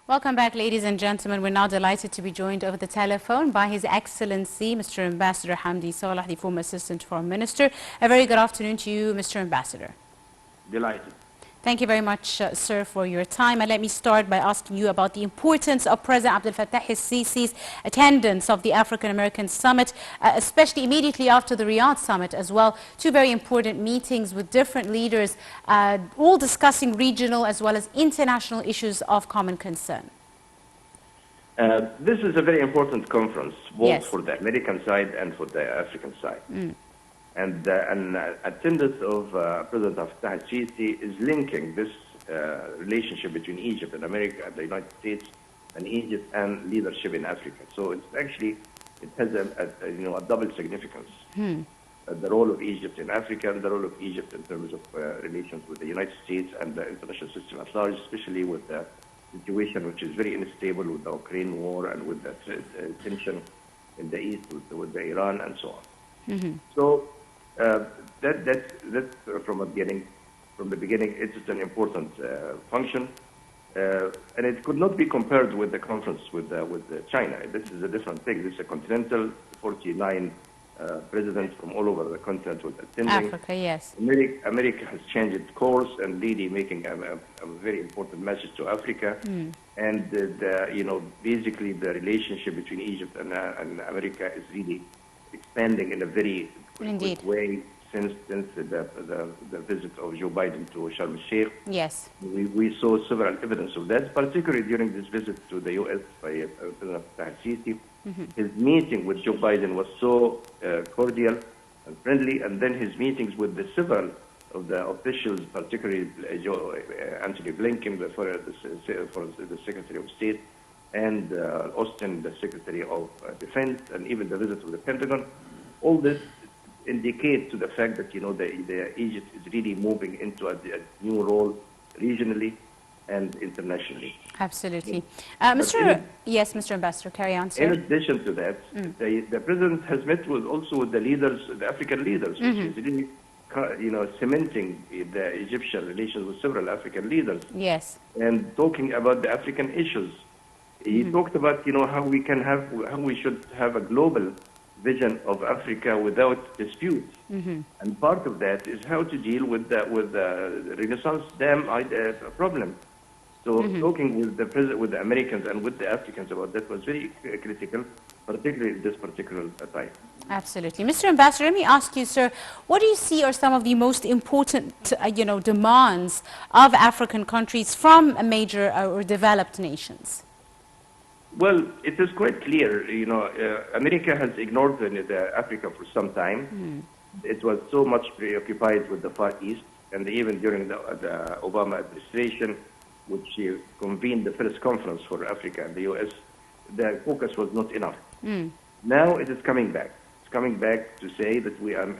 Welcome back, ladies and gentlemen. We're now delighted to be joined over the telephone by His Excellency, Mr. Ambassador Hamdy Saleh, the former Assistant Foreign Minister. A very good afternoon to you, Mr. Ambassador. Delighted. Thank you very much, sir, for your time. And let me start by asking you about the importance of President Abdel Fattah el-Sisi's attendance of the African American Summit, especially immediately after the Riyadh Summit as well. Two very important meetings with different leaders, all discussing regional as well as international issues of common concern. This is a very important conference, both Yes. for the American side and for the African side. And attendance of President Fattah el-Sisi is linking this relationship between Egypt and America and the United States and Egypt and leadership in Africa. So it's actually, it has a double significance. The role of Egypt in Africa and the role of Egypt in terms of relations with the United States and the international system at large, especially with the situation which is very unstable with the Ukraine war and with the tension in the east with the Iran and so on. So that's from the beginning, it's an important function, and it could not be compared with the conference with China. This is a different thing. This is a continental, 49 presidents from all over the continent with attending. Africa, yes. America has changed its course and really making a very important message to Africa. And basically the relationship between Egypt and America is really expanding in a very quick way since the visit of Joe Biden to Sharm el-Sheikh. Yes. We saw several evidence of that, particularly during this visit to the U.S. by President Fattah el-Sisi. His meeting with Joe Biden was so cordial and friendly, and then his meetings with the several of the officials, particularly Anthony Blinken, for the Secretary of State, and Austin, the Secretary of Defense, and even the visit of the Pentagon. All this indicates to the fact that the Egypt is really moving into a new role regionally and internationally. Absolutely. Yes, Mr. Ambassador, carry on, sir. In addition to that, the president has met also with the leaders, the African leaders, which is really, cementing the Egyptian relations with several African leaders. Yes. And talking about the African issues. He talked about, how we should have a global vision of Africa without dispute. And part of that is how to deal with the Renaissance Dam problem. So talking with the president, with the Americans and with the Africans about that was very critical, particularly at this particular time. Absolutely. Mr. Ambassador, let me ask you, sir, what do you see are some of the most important, demands of African countries from major or developed nations? Well, it is quite clear, America has ignored Africa for some time. It was so much preoccupied with the Far East, and even during the Obama administration, which convened the first conference for Africa and the U.S., the focus was not enough. Now it is coming back. It's coming back to say that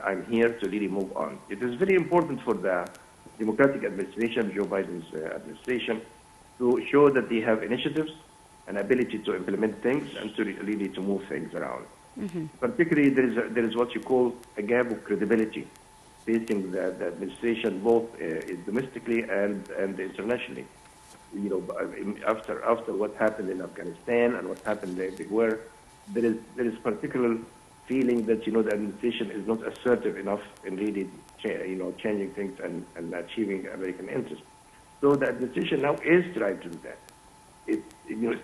I'm here to really move on. It is very important for the Democratic administration, Joe Biden's administration, to show that they have initiatives and ability to implement things and to really to move things around. Particularly, there is what you call a gap of credibility facing the administration, both domestically and internationally. After what happened in Afghanistan and what happened everywhere, there is particular feeling that the administration is not assertive enough in really changing things and achieving American interests. So the administration now is trying to do that. It's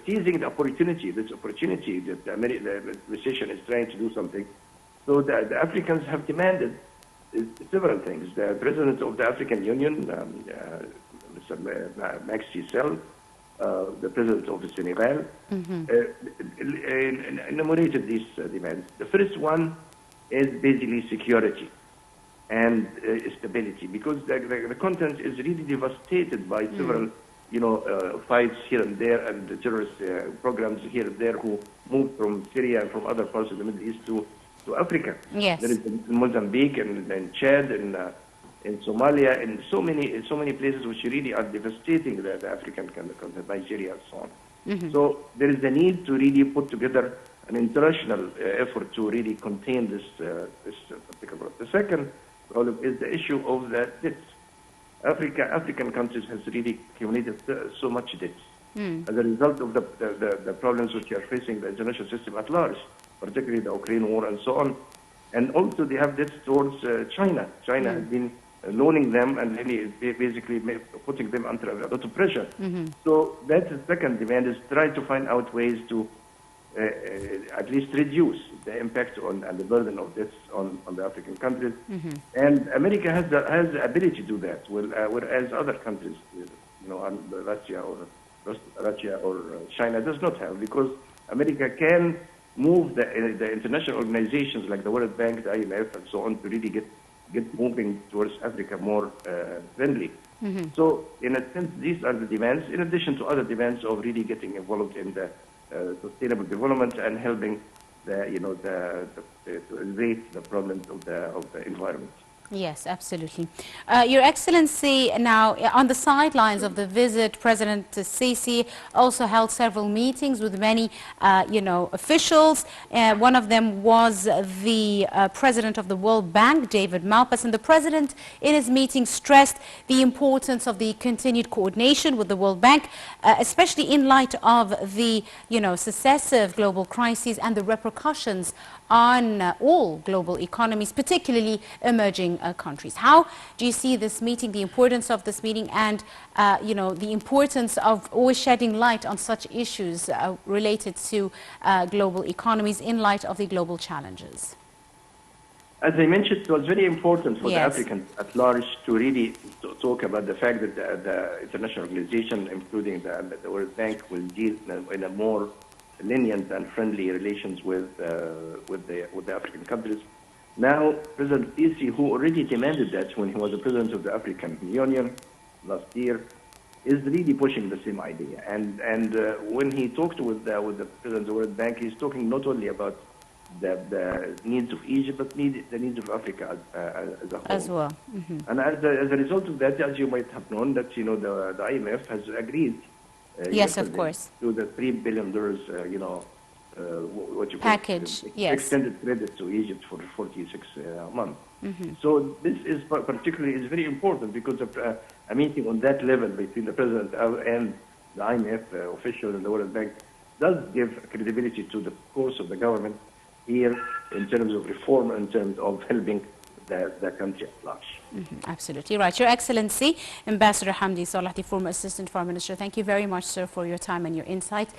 seizing the opportunity, this opportunity that the administration is trying to do something. So the Africans have demanded several things. The president of the African Union, Mr. Macky Sall, the president of Senegal, enumerated these demands. The first one is basically security and stability, because the continent is really devastated by several fights here and there, and the terrorist programs here and there who moved from Syria and from other parts of the Middle East to Africa. Yes. There is in Mozambique and Chad and in Somalia and so many places which really are devastating the African continent, Nigeria and so on. So there is a need to really put together an international effort to really contain this particular problem. The second problem is the issue of the debts. African countries has really accumulated so much debt. as a result of the problems which are facing the international system at large, particularly the Ukraine war and so on. And also they have this towards China. China has been loaning them and really basically putting them under a lot of pressure. So that's the second demand, is try to find out ways to at least reduce the impact and the burden of this on the African countries. And America has the ability to do that, whereas other countries, Russia or China does not have, because America can move the international organizations like the World Bank, the IMF, and so on to really get moving towards Africa more friendly. So in a sense, these are the demands, in addition to other demands of really getting involved in the sustainable development and helping to alleviate the problems of the environment. Yes, absolutely. Your Excellency, now on the sidelines of the visit, President Sisi also held several meetings with many, officials. One of them was the President of the World Bank, David Malpass, and the President in his meeting stressed the importance of the continued coordination with the World Bank, especially in light of the, successive global crises and the repercussions on all global economies, particularly emerging countries. How do you see this meeting, the importance of this meeting, and the importance of always shedding light on such issues related to global economies in light of the global challenges? As I mentioned, it was very important for the Africans at large to really talk about the fact that the international organization, including the World Bank, will deal in a more lenient and friendly relations with the African countries. Now, President Sisi, who already demanded that when he was the president of the African Union last year, is really pushing the same idea. And when he talked with the president of the World Bank, he's talking not only about the needs of Egypt, but the needs of Africa as a whole. As well. And as a result of that, as you might have known, that the IMF has agreed. Yes, of course. To the $3 billion, what you package, call extended credit to Egypt for 46 months. So this is particularly very important because of a meeting on that level between the president and the IMF official and the World Bank does give credibility to the course of the government here in terms of reform, in terms of helping the country at large. Absolutely right. Your Excellency, Ambassador Hamdy Saleh, the former Assistant Foreign Minister, thank you very much, sir, for your time and your insight.